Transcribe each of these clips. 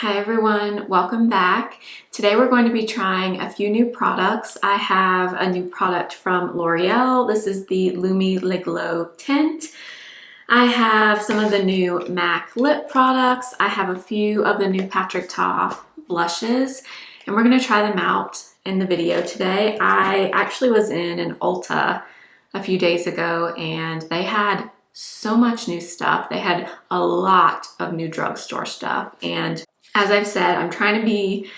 Hi everyone, welcome back. Today we're going to be trying a few new products. I have a new product from L'Oreal. This is the Lumi Le Glow Tint. I have some of the new MAC lip products. I have a few of the new Patrick Ta blushes, and we're going to try them out in the video today. I actually was in an Ulta a few days ago and they had so much new stuff. They had a lot of new drugstore stuff, and as I've said, I'm trying to be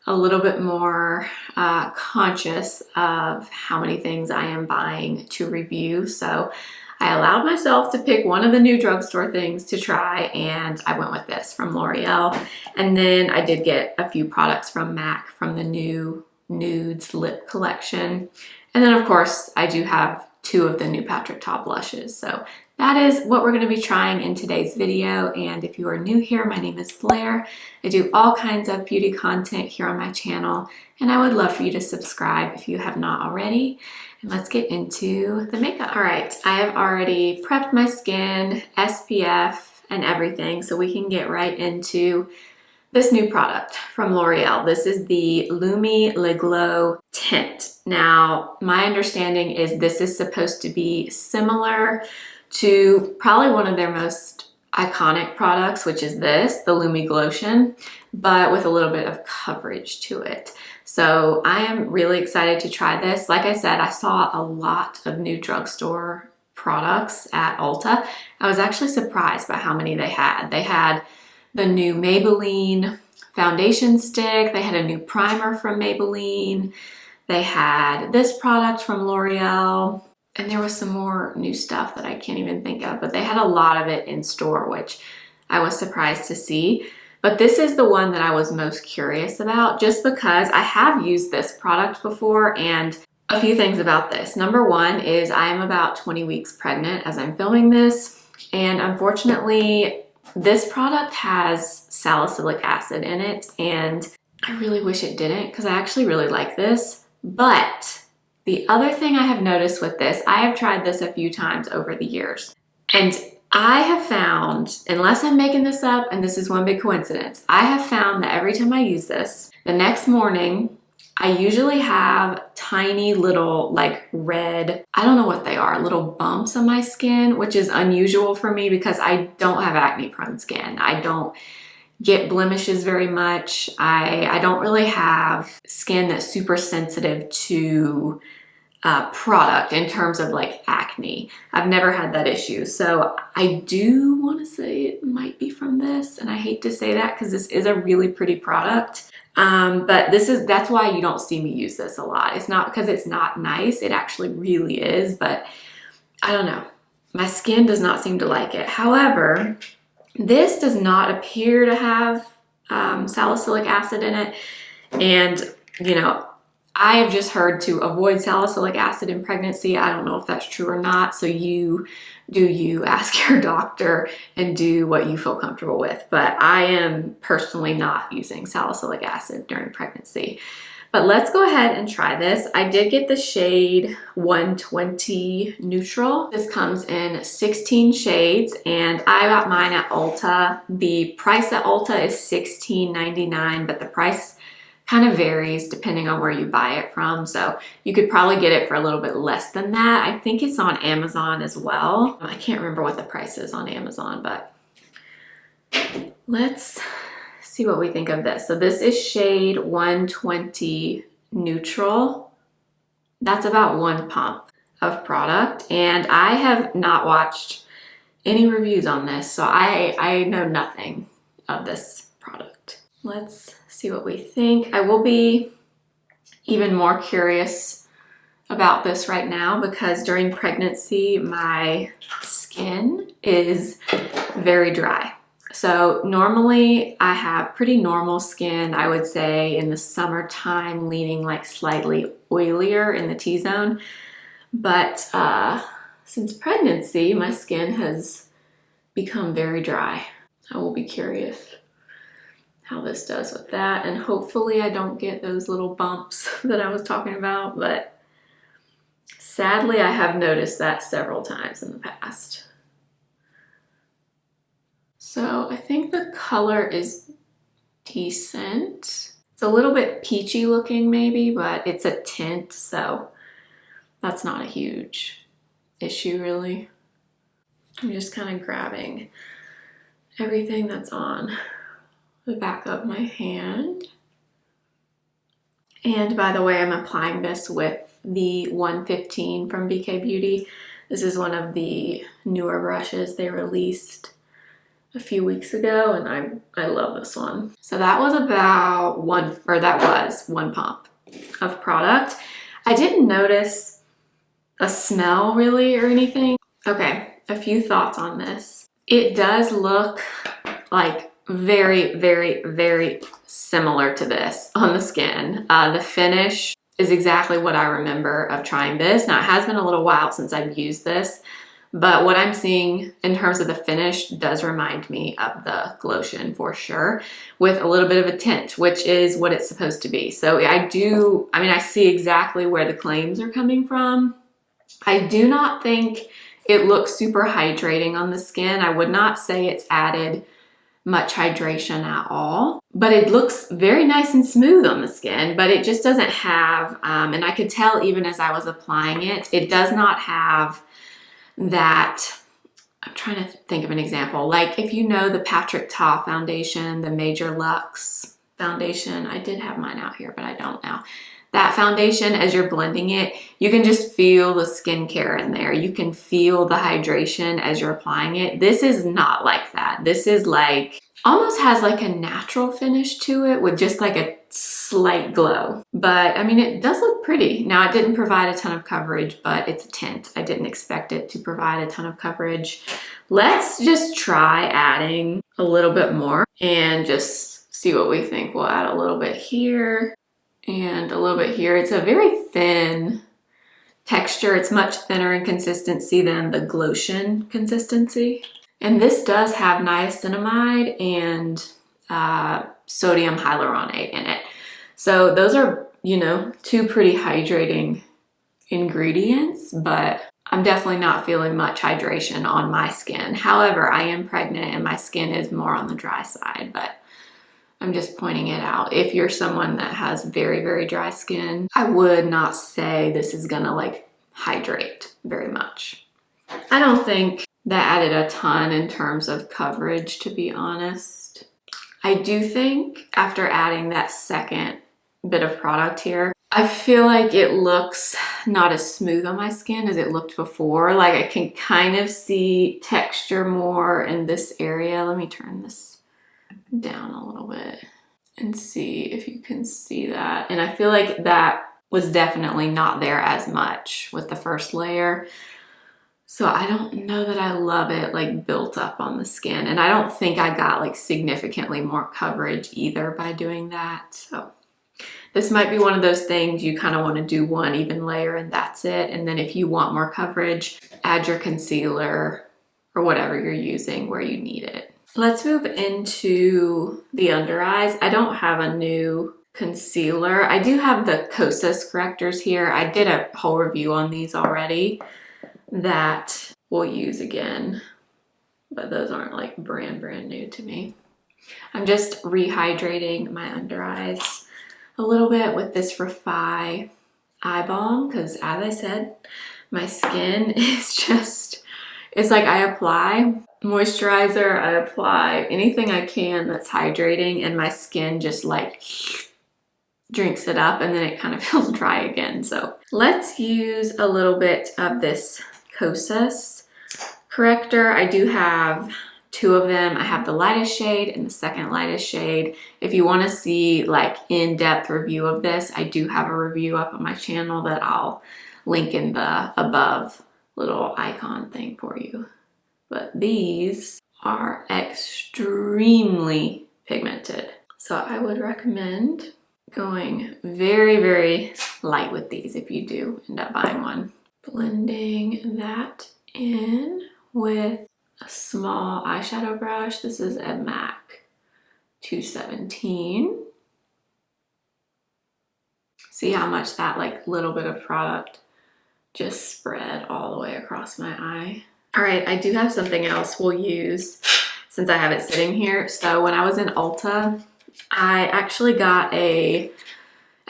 a little bit more conscious of how many things I am buying to review. So I allowed myself to pick one of the new drugstore things to try, and I went with this from L'Oreal. And then I did get a few products from MAC from the new Nudes lip collection. And then of course I do have two of the new Patrick Ta blushes. So that is what we're going to be trying in today's video. And if you are new here, my name is Blair. I do all kinds of beauty content here on my channel, and I would love for you to subscribe if you have not already. And let's get into the makeup. All right, I have already prepped my skin, SPF, and everything, so we can get right into this new product from L'Oreal. This is the Lumi Le Glow Tint. Now, my understanding is this is supposed to be similar to probably one of their most iconic products, which is this, the Lumi Glotion, but with a little bit of coverage to it. So I am really excited to try this. Like I said, I saw a lot of new drugstore products at Ulta. I was actually surprised by how many they had. They had the new Maybelline foundation stick. They had a new primer from Maybelline. They had this product from L'Oreal. And there was some more new stuff that I can't even think of, but they had a lot of it in store, which I was surprised to see. But this is the one that I was most curious about, just because I have used this product before. And a few things about this. Number one is I am about 20 weeks pregnant as I'm filming this. And unfortunately, this product has salicylic acid in it. And I really wish it didn't, because I actually really like this. But the other thing I have noticed with this, I have tried this a few times over the years, and I have found, unless I'm making this up, and this is one big coincidence, I have found that every time I use this, the next morning, I usually have tiny little like red, I don't know what they are, little bumps on my skin, which is unusual for me because I don't have acne prone skin. I don't get blemishes very much. I don't really have skin that's super sensitive to product in terms of like acne. I've never had that issue. So I do want to say it might be from this, and I hate to say that because this is a really pretty product. But that's why you don't see me use this a lot. It's not because it's not nice. It actually really is, but I don't know. My skin does not seem to like it. However, this does not appear to have salicylic acid in it. And, you know, I have just heard to avoid salicylic acid in pregnancy. I don't know if that's true or not. So you ask your doctor and do what you feel comfortable with. But I am personally not using salicylic acid during pregnancy. But let's go ahead and try this. I did get the shade 120 Neutral. This comes in 16 shades, and I got mine at Ulta. The price at Ulta is $16.99, but the price kind of varies depending on where you buy it from. So you could probably get it for a little bit less than that. I think it's on Amazon as well. I can't remember what the price is on Amazon, but let's see what we think of this. So this is shade 120 Neutral. That's about one pump of product, and I have not watched any reviews on this, so I know nothing of this product. Let's see what we think. I will be even more curious about this right now because during pregnancy, my skin is very dry. So normally I have pretty normal skin, I would say in the summertime, leaning like slightly oilier in the T-zone. But since pregnancy, my skin has become very dry. I will be curious how this does with that, and hopefully I don't get those little bumps that I was talking about, but sadly I have noticed that several times in the past. So I think the color is decent. It's a little bit peachy looking maybe, but it's a tint, so that's not a huge issue really. I'm just kind of grabbing everything that's on the back of my hand. And by the way, I'm applying this with the 115 from BK Beauty. This is one of the newer brushes they released a few weeks ago, and I love this one. So that was about one pump of product. I didn't notice a smell really or anything. Okay, a few thoughts on this. It does look like very, very, very similar to this on the skin. The finish is exactly what I remember of trying this. Now, it has been a little while since I've used this, but what I'm seeing in terms of the finish does remind me of the Glotion for sure, with a little bit of a tint, which is what it's supposed to be. So I see exactly where the claims are coming from. I do not think it looks super hydrating on the skin. I would not say it's added much hydration at all, but it looks very nice and smooth on the skin, but it just doesn't have, and I could tell even as I was applying it, it does not have that. I'm trying to think of an example. Like if you know the Patrick Ta foundation, the Major Luxe foundation, I did have mine out here, but I don't now. That foundation, as you're blending it, you can just feel the skincare in there. You can feel the hydration as you're applying it. This is not like that. This is like, almost has like a natural finish to it with just like a slight glow. But I mean, it does look pretty. Now, it didn't provide a ton of coverage, but it's a tint. I didn't expect it to provide a ton of coverage. Let's just try adding a little bit more and just see what we think. We'll add a little bit here and a little bit here. It's a very thin texture. It's much thinner in consistency than the Glotion consistency. And this does have niacinamide and sodium hyaluronate in it. So those are, you know, two pretty hydrating ingredients, but I'm definitely not feeling much hydration on my skin. However, I am pregnant and my skin is more on the dry side, but I'm just pointing it out. If you're someone that has very, very dry skin, I would not say this is gonna like hydrate very much. I don't think that added a ton in terms of coverage, to be honest. I do think after adding that second bit of product here, I feel like it looks not as smooth on my skin as it looked before. Like I can kind of see texture more in this area. Let me turn this down a little bit and see if you can see that. And I feel like that was definitely not there as much with the first layer. So I don't know that I love it like built up on the skin. And I don't think I got like significantly more coverage either by doing that. So this might be one of those things you kind of want to do one even layer and that's it. And then if you want more coverage, add your concealer or whatever you're using where you need it. Let's move into the under eyes. I don't have a new concealer. I do have the Kosas correctors here. I did a whole review on these already that we'll use again, but those aren't like brand new to me. I'm just rehydrating my under eyes a little bit with this Refi eye balm because, as I said, my skin is just, it's like I apply moisturizer, I apply anything I can that's hydrating, and my skin just like drinks it up and then it kind of feels dry again. So let's use a little bit of this Kosas corrector. I do have two of them. I have the lightest shade and the second lightest shade. If you want to see like in-depth review of this, I do have a review up on my channel that I'll link in the above little icon thing for you. But these are extremely pigmented. So I would recommend going very, very light with these if you do end up buying one. Blending that in with a small eyeshadow brush. This is a MAC 217. See how much that like little bit of product just spread all the way across my eye. All right, I do have something else we'll use since I have it sitting here. So when I was in Ulta, I actually got I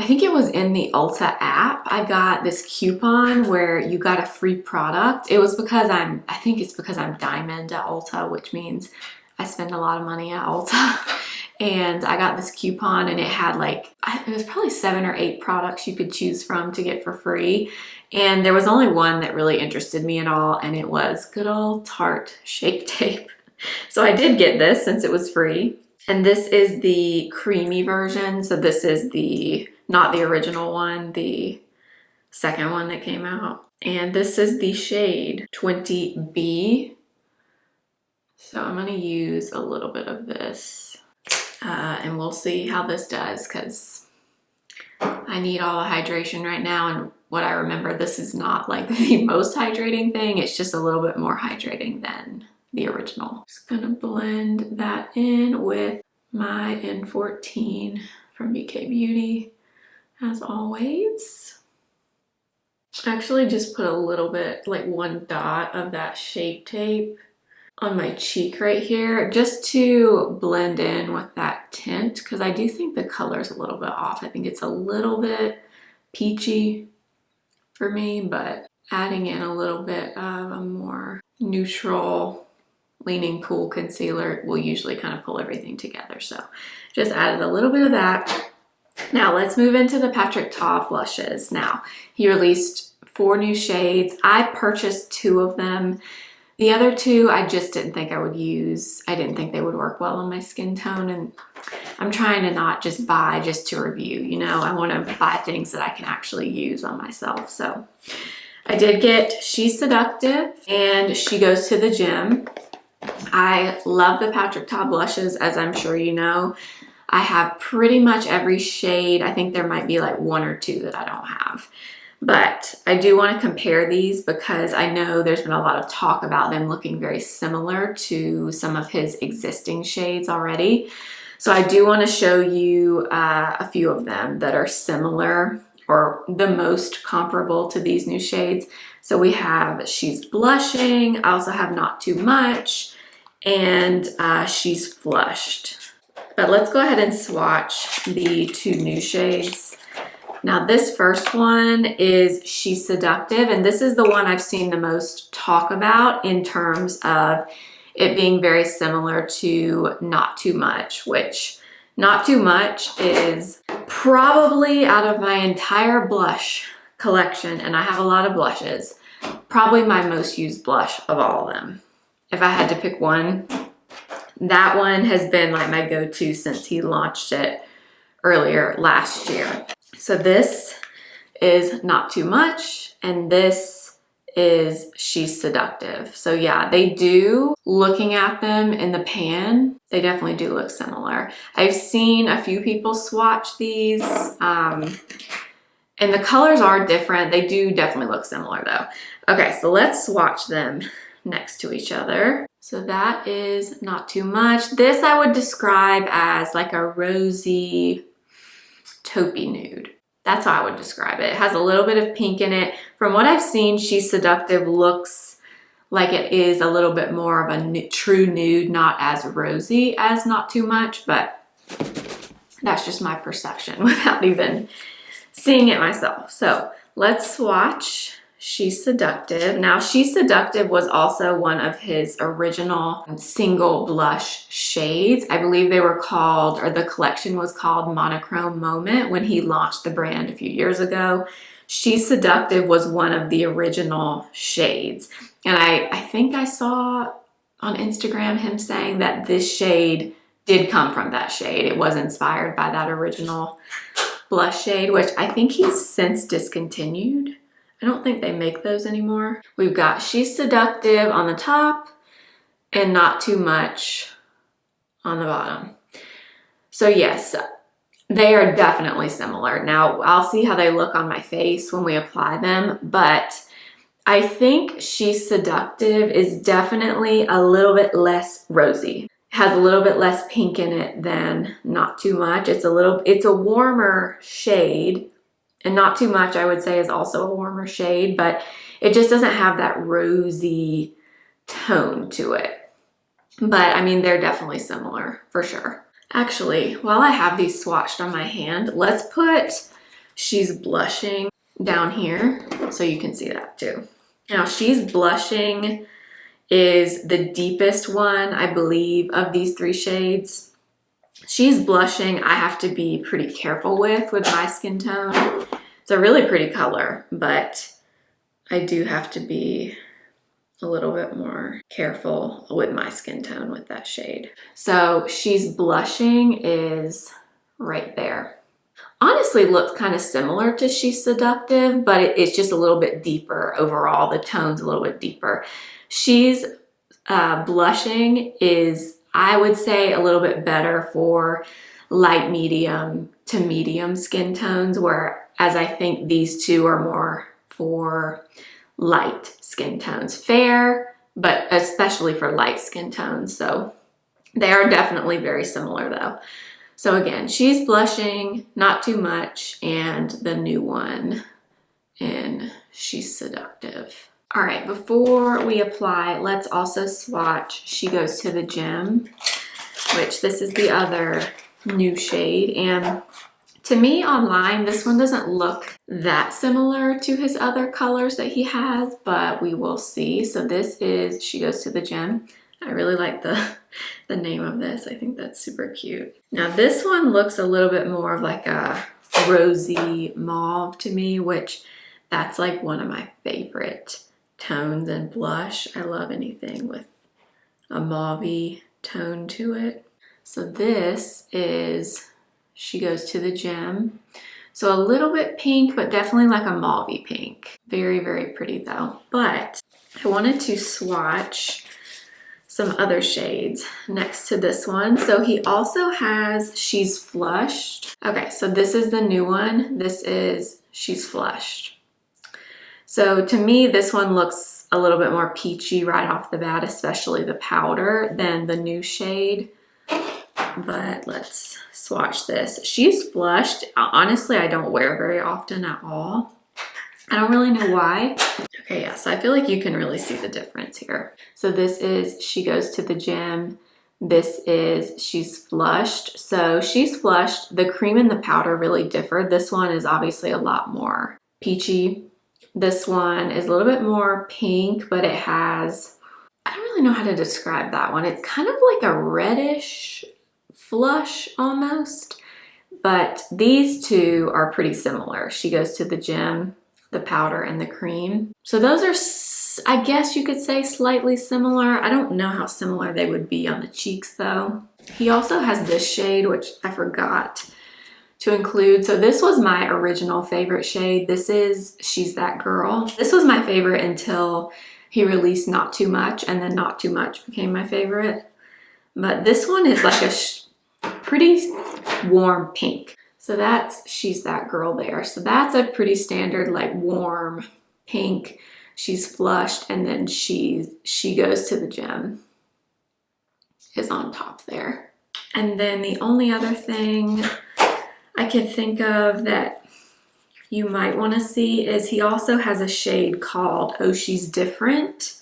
think it was in the Ulta app. I got this coupon where you got a free product. It was because I think it's because I'm diamond at Ulta, which means I spend a lot of money at Ulta. And I got this coupon and it had like, it was probably 7 or 8 products you could choose from to get for free. And there was only one that really interested me at all, and it was good old Tarte Shape Tape. So I did get this since it was free. And this is the creamy version. So this is not the original one, the second one that came out. And this is the shade 20B. So I'm gonna use a little bit of this and we'll see how this does, because I need all the hydration right now. And what I remember, this is not like the most hydrating thing. It's just a little bit more hydrating than the original. Just gonna blend that in with my N14 from BK Beauty, as always. I actually just put a little bit, like 1 dot of that Shape Tape on my cheek right here, just to blend in with that tint, because I do think the color's a little bit off. I think it's a little bit peachy for me, but adding in a little bit of a more neutral leaning cool concealer will usually kind of pull everything together. So just added a little bit of that. Now let's move into the Patrick Ta blushes. Now he released 4 new shades. I purchased 2 of them. The other 2 I just didn't think I would use. I didn't think they would work well on my skin tone, and I'm trying to not just buy just to review, you know. I want to buy things that I can actually use on myself. So I did get She's Seductive and She Goes to the Gym. I love the Patrick Ta blushes, as I'm sure you know. I have pretty much every shade. I think there might be like 1 or 2 that I don't have. But I do want to compare these because I know there's been a lot of talk about them looking very similar to some of his existing shades already. So I do want to show you a few of them that are similar or the most comparable to these new shades. So we have She's Blushing. I also have Not Too Much, and She's Flushed. But let's go ahead and swatch the 2 new shades. Now this first one is She's Seductive, and this is the one I've seen the most talk about in terms of it being very similar to Not Too Much, which Not Too Much is probably, out of my entire blush collection, and I have a lot of blushes, probably my most used blush of all of them. If I had to pick one, that one has been like my go-to since he launched it earlier last year. So this is Not Too Much, and this is She's Seductive. So yeah, they do, looking at them in the pan, they definitely do look similar. I've seen a few people swatch these, and the colors are different. They do definitely look similar though. Okay, so let's swatch them next to each other. So that is Not Too Much. This I would describe as like a rosy taupey nude. That's how I would describe it. It has a little bit of pink in it. From what I've seen, She's Seductive looks like it is a little bit more of a true nude, not as rosy as Not Too Much, but that's just my perception without even seeing it myself. So let's swatch She's Seductive. Now, She's Seductive was also one of his original single blush shades. I believe they were called, or the collection was called Monochrome Moment when he launched the brand a few years ago. She's Seductive was one of the original shades. And I think I saw on Instagram him saying that this shade did come from that shade. It was inspired by that original blush shade, which I think he's since discontinued. I don't think they make those anymore. We've got She's Seductive on the top and Not Too Much on the bottom. So yes, they are definitely similar. Now I'll see how they look on my face when we apply them, but I think She's Seductive is definitely a little bit less rosy. It has a little bit less pink in it than Not Too Much. It's a warmer shade. And Not Too Much, I would say, is also a warmer shade, but it just doesn't have that rosy tone to it. But I mean, they're definitely similar for sure. Actually, while I have these swatched on my hand, let's put She's Blushing down here so you can see that too. Now, She's Blushing is the deepest one, I believe, of these three shades. She's Blushing, I have to be pretty careful with my skin tone. It's a really pretty color, but I do have to be a little bit more careful with my skin tone with that shade. So She's Blushing is right there. Honestly looks kind of similar to She's Seductive, but it's just a little bit deeper overall. The tone's a little bit deeper. She's Blushing is, I would say, a little bit better for light medium to medium skin tones, whereas I think these two are more for light skin tones. Fair, but especially for light skin tones. So they are definitely very similar though. So again, She's Blushing, not too much, and the new one in She's Seductive. All right, before we apply, let's also swatch She Goes to the Gym, which this is the other new shade. And to me online, this one doesn't look that similar to his other colors that he has, but we will see. So this is She Goes to the Gym. I really like the name of this. I think that's super cute. Now this one looks a little bit more of like a rosy mauve to me, which that's like one of my favorite tones in blush. I love anything with a mauve-y tone to it. So this is She Goes to the Gym. So a little bit pink, but definitely like a mauve-y pink. Very, very pretty though. But I wanted to swatch some other shades next to this one. So he also has She's Flushed. Okay, so this is the new one. This is She's Flushed. So to me, this one looks a little bit more peachy right off the bat, especially the powder, than the new shade. But let's swatch this. She's Flushed. Honestly, I don't wear very often at all. I don't really know why. Okay, yeah, so I feel like you can really see the difference here. So this is She Goes to the Gym. This is She's Flushed. So She's Flushed, the cream and the powder really differ. This one is obviously a lot more peachy. This one is a little bit more pink, but it has, I don't really know how to describe that one. It's kind of like a reddish flush almost, but these two are pretty similar. She Goes to the Gym, the powder and the cream. So those are, I guess you could say, slightly similar. I don't know how similar they would be on the cheeks though. He also has this shade, which I forgot to include. So this was my original favorite shade. This is She's That Girl. This was my favorite until he released Not Too Much, and then Not Too Much became my favorite. But this one is like a pretty warm pink. So that's She's That Girl there. So that's a pretty standard like warm pink. She's Flushed, and then She Goes to the Gym is on top there. And then the only other thing I could think of that you might want to see is he also has a shade called Oh She's Different,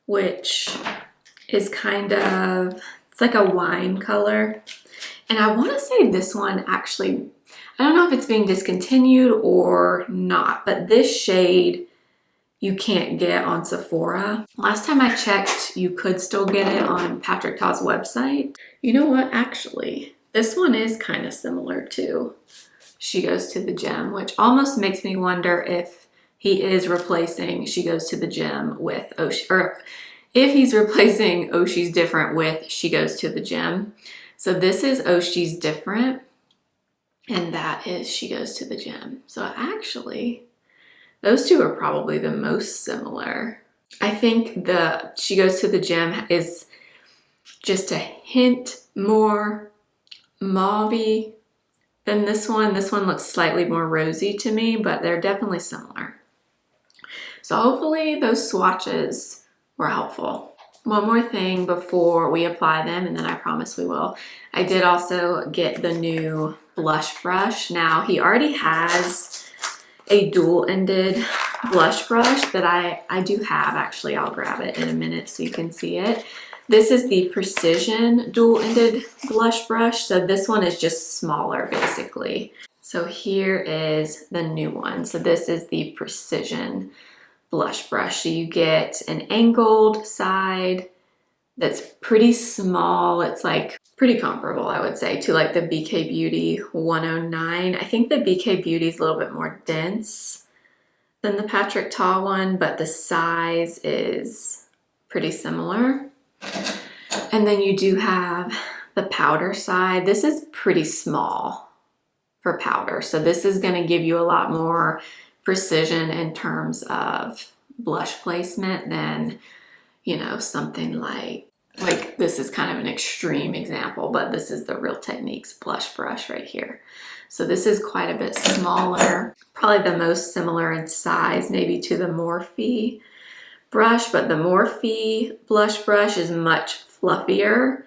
which is kind of, it's like a wine color. And I want to say this one actually, I don't know if it's being discontinued or not, but this shade you can't get on Sephora. Last time I checked, you could still get it on Patrick Ta's website. You know what, actually, this one is kind of similar to She Goes to the Gym, which almost makes me wonder if he is replacing She Goes to the Gym with or if he's replacing Oh She's Different with She Goes to the Gym. So this is Oh She's Different, and that is She Goes to the Gym. So actually, those two are probably the most similar. I think the She Goes to the Gym is just a hint more mauve-y than this one. This one looks slightly more rosy to me, but they're definitely similar. So hopefully those swatches were helpful. One more thing before we apply them, and then I promise we will. I did also get the new blush brush. Now he already has a dual-ended blush brush that I do have. Actually, I'll grab it in a minute so you can see it. This is the Precision dual-ended blush brush. So this one is just smaller basically. So here is the new one. So this is the Precision blush brush. So you get an angled side that's pretty small. It's like pretty comparable, I would say, to like the BK Beauty 109. I think the BK Beauty is a little bit more dense than the Patrick Ta one, but the size is pretty similar. And then you do have the powder side. This is pretty small for powder. So this is going to give you a lot more precision in terms of blush placement than, you know, something like this is kind of an extreme example, but this is the Real Techniques blush brush right here. So this is quite a bit smaller, probably the most similar in size maybe to the Morphe brush, but the Morphe blush brush is much fluffier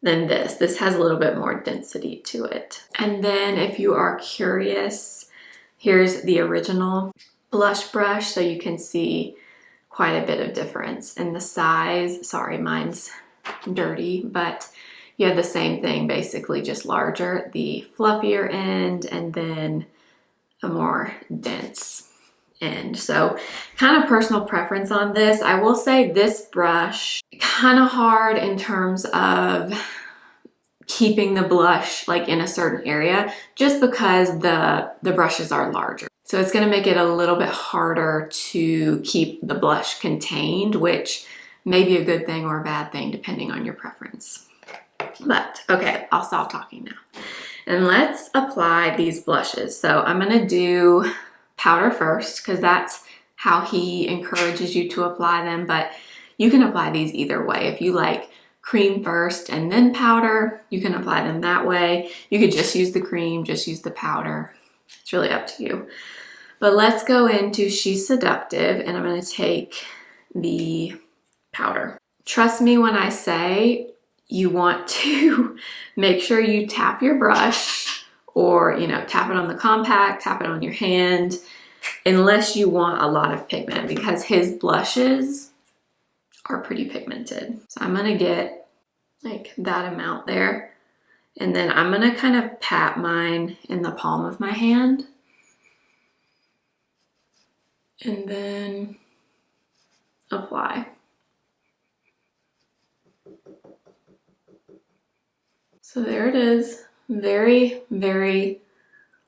than this. This has a little bit more density to it. And then if you are curious, here's the original blush brush, so you can see quite a bit of difference in the size. Sorry, mine's dirty, but you have the same thing, basically just larger, the fluffier end, and then a more dense end. So kind of personal preference on this. I will say this brush, kind of hard in terms of keeping the blush like in a certain area, just because the brushes are larger. So it's gonna make it a little bit harder to keep the blush contained, which may be a good thing or a bad thing depending on your preference. But okay, I'll stop talking now. And let's apply these blushes. So I'm gonna do powder first because that's how he encourages you to apply them, but you can apply these either way. If you like cream first and then powder, you can apply them that way. You could just use the cream, just use the powder. It's really up to you. But let's go into She's Seductive, and I'm going to take the powder. Trust me when I say you want to make sure you tap your brush, or, you know, tap it on the compact, tap it on your hand, unless you want a lot of pigment, because his blushes are pretty pigmented. So I'm going to get like that amount there, and then I'm going to kind of pat mine in the palm of my hand. And then apply. So there it is. Very, very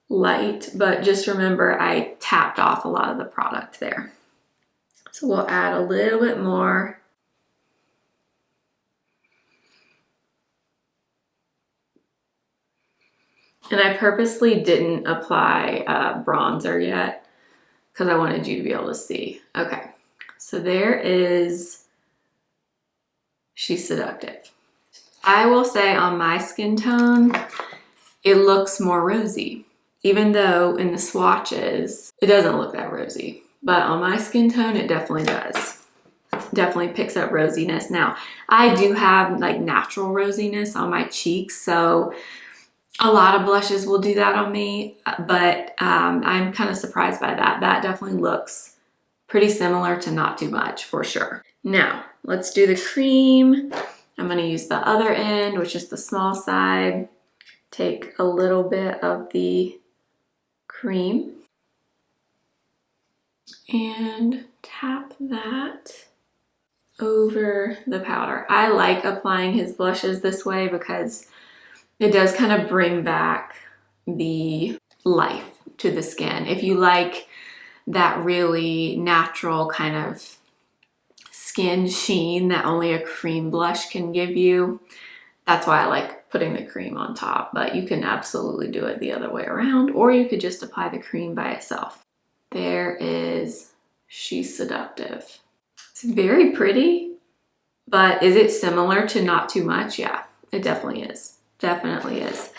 light, but just remember I tapped off a lot of the product there. So we'll add a little bit more. And I purposely didn't apply bronzer yet, because I wanted you to be able to see. Okay, so there is She's Seductive. I will say on my skin tone, it looks more rosy, even though in the swatches, it doesn't look that rosy. But on my skin tone, it definitely does. Definitely picks up rosiness. Now, I do have like natural rosiness on my cheeks, so a lot of blushes will do that on me, but I'm kind of surprised by that. That definitely looks pretty similar to not too much for sure. Now, let's do the cream. I'm going to use the other end, which is the small side. Take a little bit of the cream and tap that over the powder. I like applying his blushes this way because it does kind of bring back the life to the skin. If you like that really natural kind of skin sheen that only a cream blush can give you, that's why I like putting the cream on top. But you can absolutely do it the other way around, or you could just apply the cream by itself. There is She's Seductive. It's very pretty, but is it similar to Not Too Much? Yeah, it definitely is. Definitely is.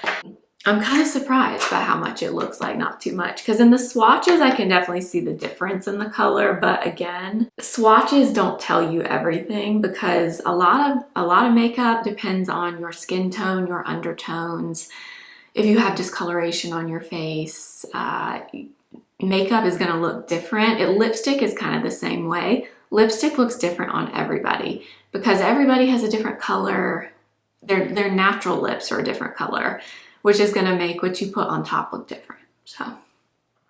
I'm kind of surprised by how much it looks like Not Too Much, because in the swatches I can definitely see the difference in the color, but again, swatches don't tell you everything, because a lot of makeup depends on your skin tone, your undertones. If you have discoloration on your face, makeup is going to look different. Lipstick is kind of the same way. lipstick looks different on everybody because everybody has a different color. Their natural lips are a different color, which is gonna make what you put on top look different. So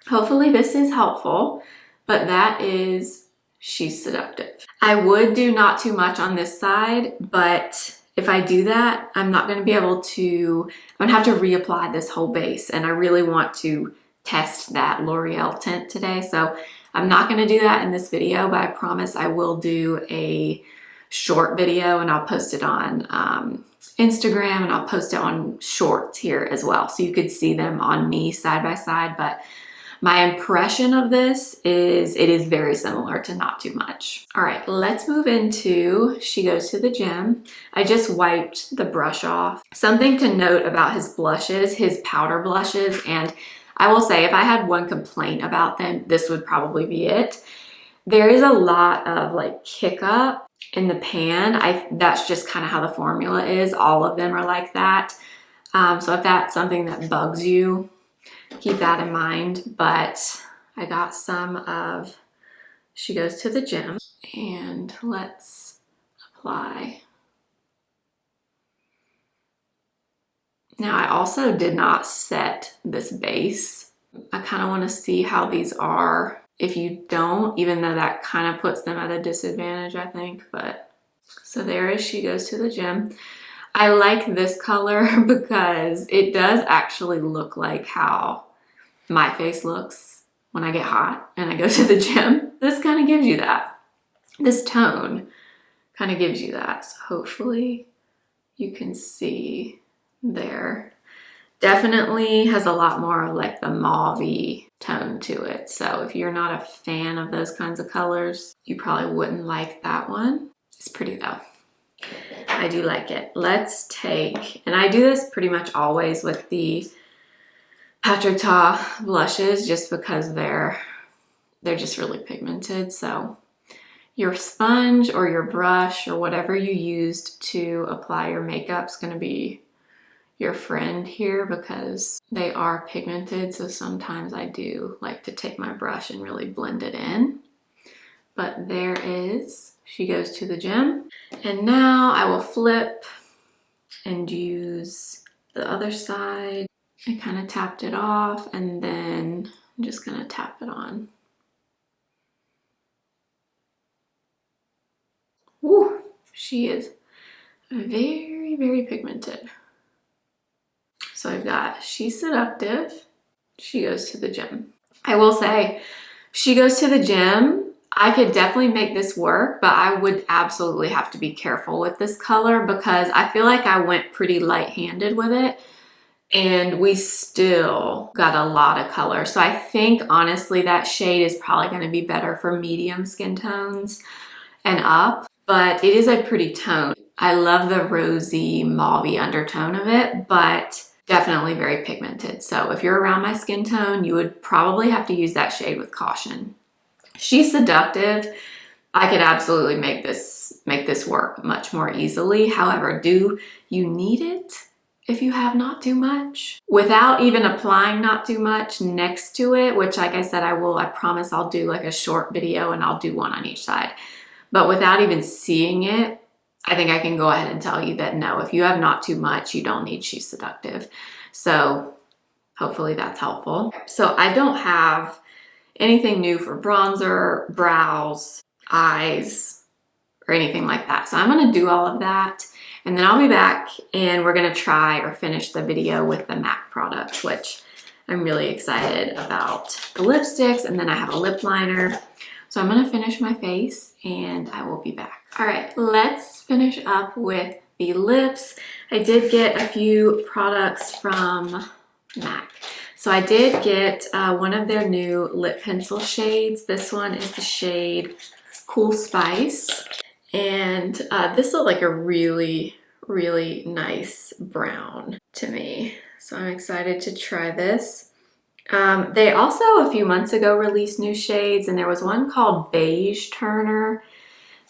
hopefully this is helpful, but that is She's Seductive. I would do not too much on this side, but if I do that, I'm not gonna be able to, I'm gonna have to reapply this whole base, and I really want to test that L'Oreal tint today. So I'm not gonna do that in this video, but I promise I will do a short video, and I'll post it on Instagram, and I'll post it on shorts here as well. So you could see them on me side by side, but my impression of this is it is very similar to Not Too Much. All right, let's move into She Goes to the Gym. I just wiped the brush off. Something to note about his blushes, his powder blushes, and I will say if I had one complaint about them, this would probably be it. There is a lot of like kick up in the pan. That's just kind of how the formula is. All of them are like that. So if that's something that bugs you, keep that in mind. But I got some of She Goes to the Gym, and let's apply. Now I also did not set this base. I kind of want to see how these are if you don't, even though that kind of puts them at a disadvantage, I think. But so there is She Goes to the Gym. I like this color because it does actually look like how my face looks when I get hot and I go to the gym. This kind of gives you that. This tone kind of gives you that. So hopefully you can see there. Definitely has a lot more of like the mauve-y tone to it. So if you're not a fan of those kinds of colors, you probably wouldn't like that one. It's pretty though. I do like it. Let's take, and I do this pretty much always with the Patrick Ta blushes just because they're just really pigmented. So your sponge or your brush or whatever you used to apply your makeup is going to be your friend here because they are pigmented. So sometimes I do like to take my brush and really blend it in. But there is She Goes to the Gym. And now I will flip and use the other side. I kind of tapped it off, and then I'm just gonna tap it on. Woo, she is very, very pigmented. So I've got She's Seductive, She Goes to the Gym. I will say, She Goes to the Gym, I could definitely make this work, but I would absolutely have to be careful with this color because I feel like I went pretty light-handed with it and we still got a lot of color. So I think honestly that shade is probably going to be better for medium skin tones and up, but it is a pretty tone. I love the rosy mauve-y undertone of it, but definitely very pigmented. So if you're around my skin tone, you would probably have to use that shade with caution. She's Seductive. I could absolutely make this work much more easily. However, do you need it if you have Not Too Much? Without even applying Not Too Much next to it, which like I said, I promise I'll do like a short video and I'll do one on each side. But without even seeing it, I think I can go ahead and tell you that no, if you have Not Too Much, you don't need She's Seductive. So hopefully that's helpful. So I don't have anything new for bronzer, brows, eyes, or anything like that. So I'm gonna do all of that and then I'll be back and we're gonna try or finish the video with the MAC products, which I'm really excited about the lipsticks, and then I have a lip liner. So I'm gonna finish my face and I will be back. All right, let's finish up with the lips. I did get a few products from MAC. So I did get one of their new lip pencil shades. This one is the shade Cool Spice. And this looked like a really, really nice brown to me. So I'm excited to try this. They also a few months ago released new shades, and there was one called Beige Turner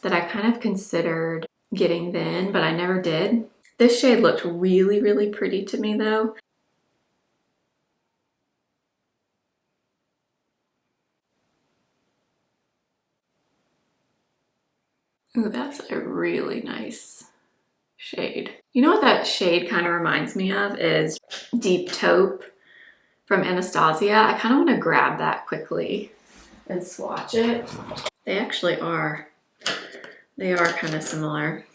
that I kind of considered getting then, but I never did. This shade looked really, really pretty to me though. Ooh, that's a really nice shade. You know what that shade kind of reminds me of is Deep Taupe from Anastasia. I kind of want to grab that quickly and swatch it. They actually are. They are kind of similar.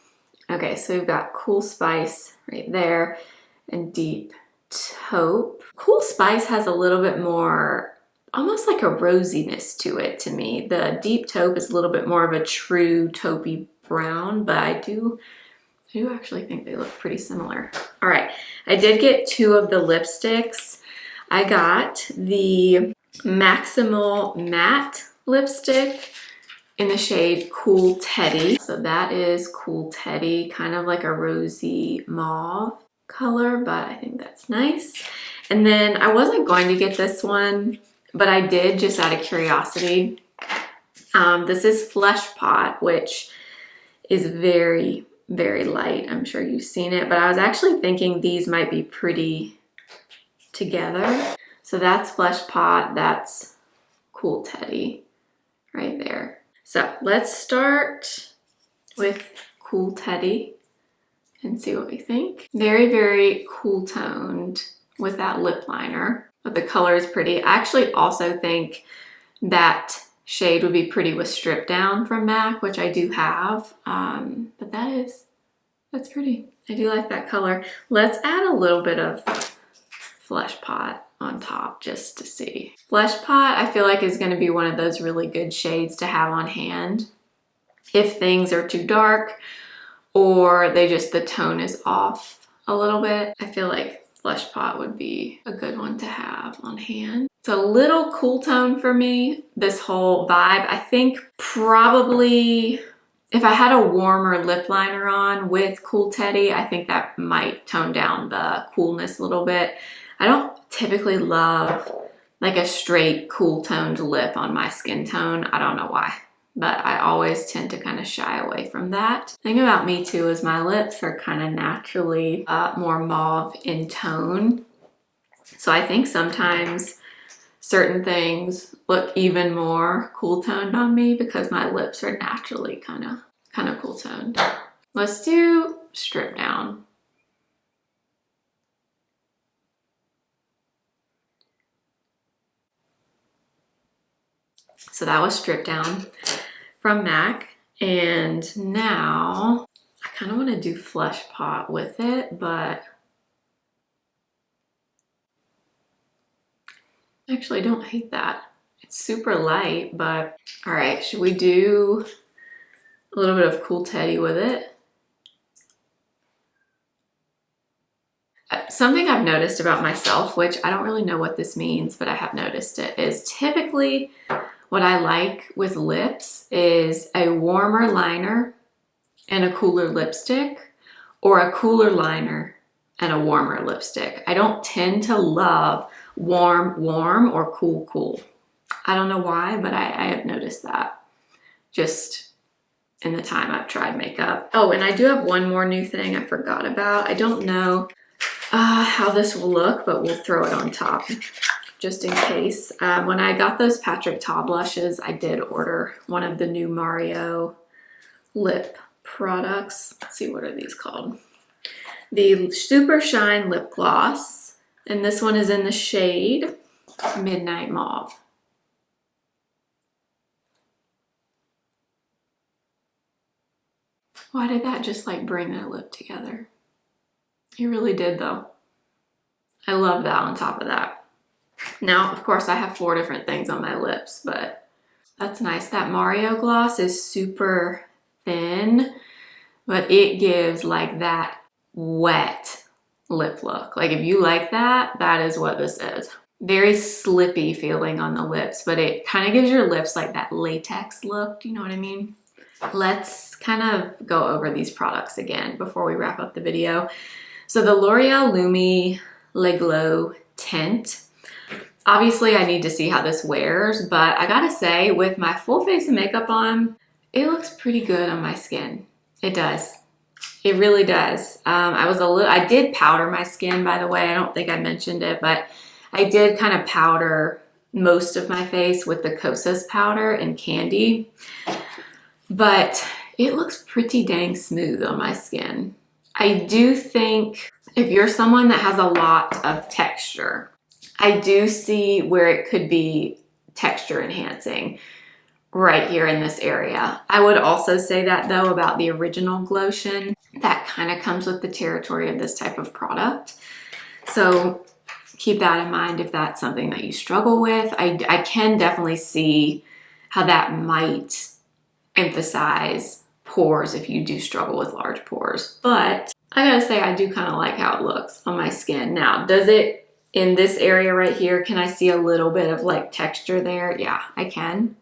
Okay, so we've got Cool Spice right there and Deep Taupe. Cool Spice has a little bit more, almost like a rosiness to it to me. The Deep Taupe is a little bit more of a true taupey brown, but I do actually think they look pretty similar. All right, I did get 2 of the lipsticks. I got the Maximal Matte lipstick in the shade Cool Teddy. So that is Cool Teddy, kind of like a rosy mauve color, but I think that's nice. And then I wasn't going to get this one, but I did just out of curiosity. This is Flesh Pot, which is very, very light. I'm sure you've seen it, but I was actually thinking these might be pretty together. So that's Flesh Pot, that's Cool Teddy right there. So let's start with Cool Teddy and see what we think. Very, very cool toned with that lip liner, but the color is pretty. I actually also think that shade would be pretty with Strip Down from MAC, which I do have, but that's pretty. I do like that color. Let's add a little bit of Flesh Pot on top just to see. Flesh Pot I feel like is going to be one of those really good shades to have on hand if things are too dark or the tone is off a little bit. I feel like Flesh Pot would be a good one to have on hand. It's a little cool tone for me, this whole vibe. I think probably if I had a warmer lip liner on with Cool Teddy, I think that might tone down the coolness a little bit. I don't typically love like a straight cool toned lip on my skin tone. I don't know why, but I always tend to kind of shy away from that. The thing about me too is my lips are kind of naturally more mauve in tone. So I think sometimes certain things look even more cool toned on me because my lips are naturally kind of cool toned. Let's do Strip Down. So that was Strip Down from MAC. And now I kind of want to do Flesh Pot with it, but actually I don't hate that. It's super light, but all right, should we do a little bit of Cool Teddy with it? Something I've noticed about myself, which I don't really know what this means, but I have noticed it, is typically what I like with lips is a warmer liner and a cooler lipstick, or a cooler liner and a warmer lipstick. I don't tend to love warm or cool. I don't know why, but I have noticed that just in the time I've tried makeup. Oh, and I do have one more new thing I forgot about. I don't know how this will look, but we'll throw it on top just in case. When I got those Patrick Ta blushes, I did order one of the new Mario lip products. Let's see, what are these called? The Super Shine Lip Gloss, and this one is in the shade Midnight Mauve. Why did that just like bring that lip together? It really did though. I love that on top of that. Now, of course, I have 4 different things on my lips, but that's nice. That Mario gloss is super thin, but it gives like that wet lip look. Like if you like that, that is what this is. Very slippy feeling on the lips, but it kind of gives your lips like that latex look. Do you know what I mean? Let's kind of go over these products again before we wrap up the video. So the L'Oreal Lumi Le Glow Tint. Obviously, I need to see how this wears, but I gotta say, with my full face of makeup on, it looks pretty good on my skin. It does. It really does. I did powder my skin, by the way. I don't think I mentioned it, but I did kind of powder most of my face with the Kosas powder and Candy. But it looks pretty dang smooth on my skin. I do think if you're someone that has a lot of texture, I do see where it could be texture enhancing right here in this area. I would also say that though about the original Glotion, that kind of comes with the territory of this type of product. So keep that in mind if that's something that you struggle with. I can definitely see how that might emphasize pores if you do struggle with large pores. But I gotta say, I do kind of like how it looks on my skin. Now, does it in this area right here, can I see a little bit of like texture there? Yeah, I can.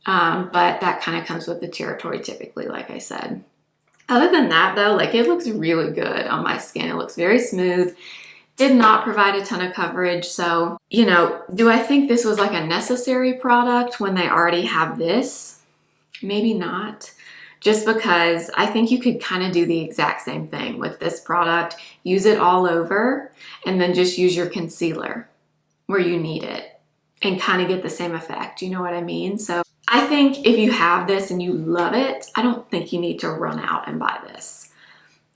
But that kind of comes with the territory typically, like I said. Other than that though, like it looks really good on my skin. It looks very smooth. Did not provide a ton of coverage. So, you know, do I think this was like a necessary product when they already have this? Maybe not. Just because I think you could kind of do the exact same thing with this product. Use it all over and then just use your concealer where you need it and kind of get the same effect. You know what I mean? So I think if you have this and you love it, I don't think you need to run out and buy this.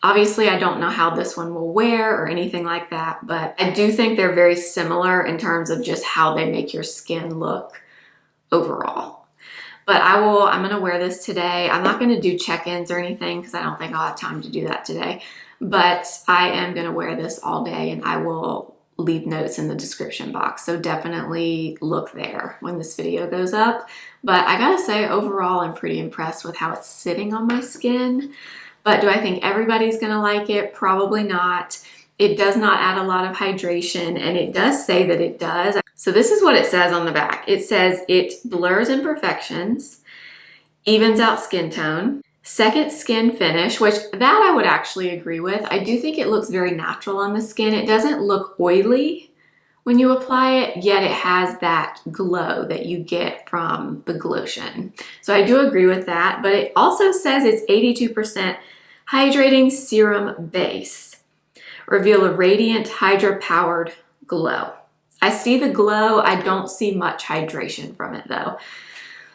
Obviously, I don't know how this one will wear or anything like that, but I do think they're very similar in terms of just how they make your skin look overall. But I'm gonna wear this today. I'm not gonna do check-ins or anything because I don't think I'll have time to do that today. But I am gonna wear this all day and I will leave notes in the description box. So definitely look there when this video goes up. But I gotta say, overall, I'm pretty impressed with how it's sitting on my skin. But do I think everybody's gonna like it? Probably not. It does not add a lot of hydration, and it does say that it does. So this is what it says on the back. It says it blurs imperfections, evens out skin tone, second skin finish, which that I would actually agree with. I do think it looks very natural on the skin. It doesn't look oily when you apply it, yet it has that glow that you get from the Glotion. So I do agree with that, but it also says it's 82% hydrating serum base. Reveal a radiant hydra-powered glow. I see the glow, I don't see much hydration from it though.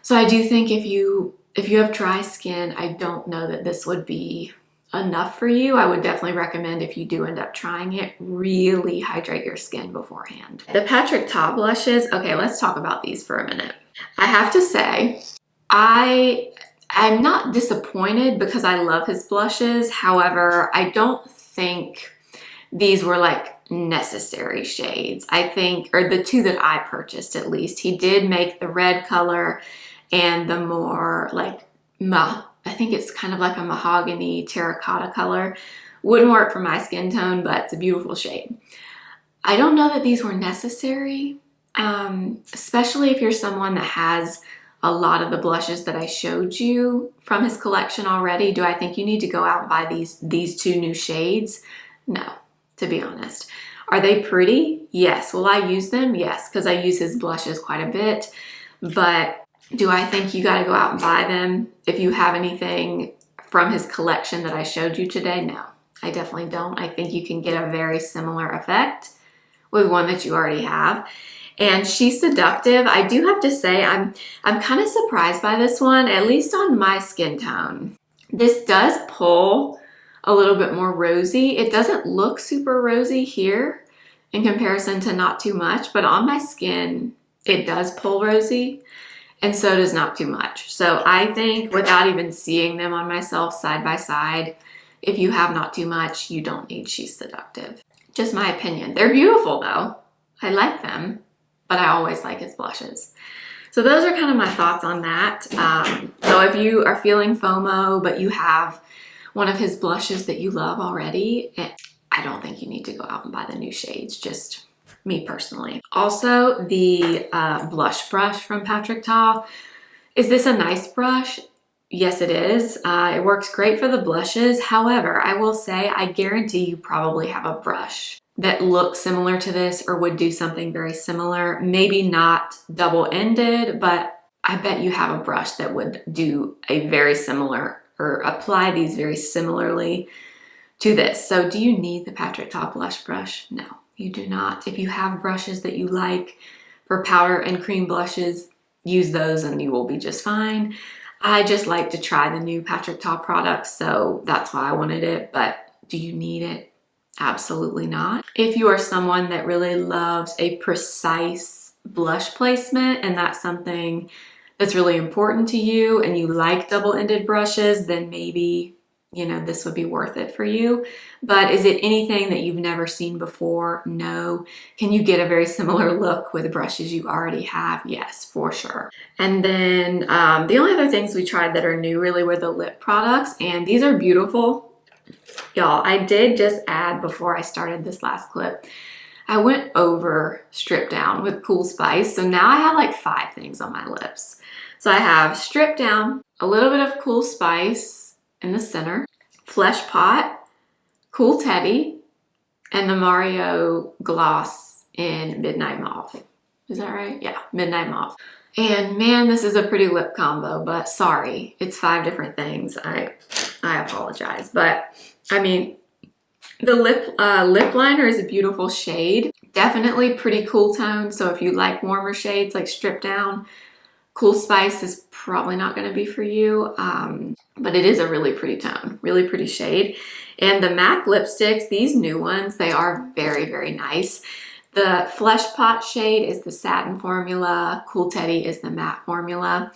So I do think if you have dry skin, I don't know that this would be enough for you. I would definitely recommend if you do end up trying it, really hydrate your skin beforehand. The Patrick Ta blushes, okay, let's talk about these for a minute. I have to say, I'm not disappointed because I love his blushes. However, I don't think these were like necessary shades. I think, or the two that I purchased at least, he did make the red color and the more like I think it's kind of like a mahogany terracotta color. Wouldn't work for my skin tone, but it's a beautiful shade. I don't know that these were necessary, especially if you're someone that has a lot of the blushes that I showed you from his collection already. Do I think you need to go out and buy these two new shades? No, to be honest. Are they pretty? Yes. Will I use them? Yes, because I use his blushes quite a bit. But do I think you got to go out and buy them if you have anything from his collection that I showed you today? No, I definitely don't. I think you can get a very similar effect with one that you already have. And she's Seductive. I do have to say, I'm kind of surprised by this one, at least on my skin tone. This does pull a little bit more rosy. It doesn't look super rosy here in comparison to Not Too Much, but on my skin, it does pull rosy. And so does Not Too Much. So I think without even seeing them on myself side by side, if you have Not Too Much, you don't need She's Seductive. Just my opinion. They're beautiful though. I like them, but I always like his blushes. So those are kind of my thoughts on that. So if you are feeling FOMO, but you have one of his blushes that you love already, I don't think you need to go out and buy the new shades, just me personally. Also, the blush brush from Patrick Ta. Is this a nice brush? Yes, it is. It works great for the blushes. However, I will say, I guarantee you probably have a brush that looks similar to this or would do something very similar. Maybe not double-ended, but I bet you have a brush that would do a very similar or apply these very similarly to this. So do you need the Patrick Ta blush brush? No. You do not. If you have brushes that you like for powder and cream blushes, use those and you will be just fine. I just like to try the new Patrick Ta products, so that's why I wanted it. But do you need it? Absolutely not. If you are someone that really loves a precise blush placement and that's something that's really important to you and you like double-ended brushes, then maybe, you know, this would be worth it for you. But is it anything that you've never seen before? No. Can you get a very similar look with brushes you already have? Yes, for sure. And then the only other things we tried that are new really were the lip products, and these are beautiful. Y'all, I did just add, before I started this last clip, I went over Strip Down with Cool Spice. So now I have like 5 things on my lips. So I have Strip Down, a little bit of Cool Spice in the center, Flesh Pot, Cool Teddy, and the Mario Gloss in Midnight Mauve. Is that right? Yeah, Midnight Mauve. And man, this is a pretty lip combo, but sorry, it's 5 different things. I apologize, but I mean, the lip liner is a beautiful shade. Definitely pretty cool tone. So if you like warmer shades like Strip Down, Cool Spice is probably not going to be for you, but it is a really pretty tone, really pretty shade. And the MAC lipsticks, these new ones, they are very, very nice. The Flesh Pot shade is the satin formula. Cool Teddy is the matte formula.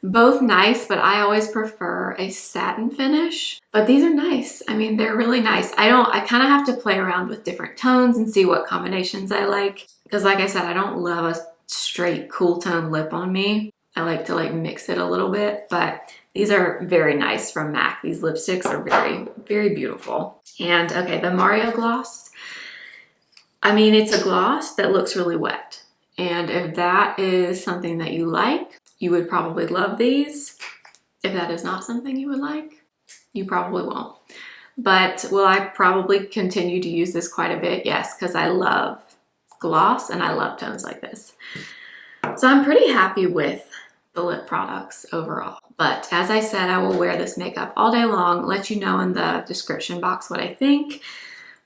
Both nice, but I always prefer a satin finish. But these are nice. I mean, they're really nice. I kind of have to play around with different tones and see what combinations I like. Because like I said, I don't love a straight cool tone lip on me. I like to like mix it a little bit, but these are very nice from MAC. These lipsticks are very, very beautiful. And okay, the Mario Gloss. I mean, it's a gloss that looks really wet. And if that is something that you like, you would probably love these. If that is not something you would like, you probably won't. But will I probably continue to use this quite a bit? Yes, because I love gloss and I love tones like this. So I'm pretty happy with the lip products overall. But as I said, I will wear this makeup all day long, let you know in the description box what I think.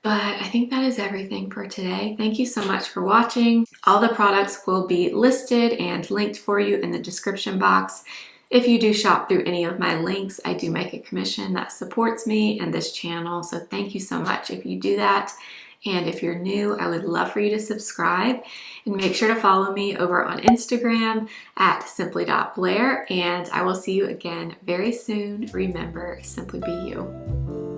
But I think that is everything for today. Thank you so much for watching. All the products will be listed and linked for you in the description box. If you do shop through any of my links, I do make a commission that supports me and this channel. So thank you so much if you do that. And if you're new, I would love for you to subscribe and make sure to follow me over on Instagram at simply.blair. And I will see you again very soon. Remember, simply be you.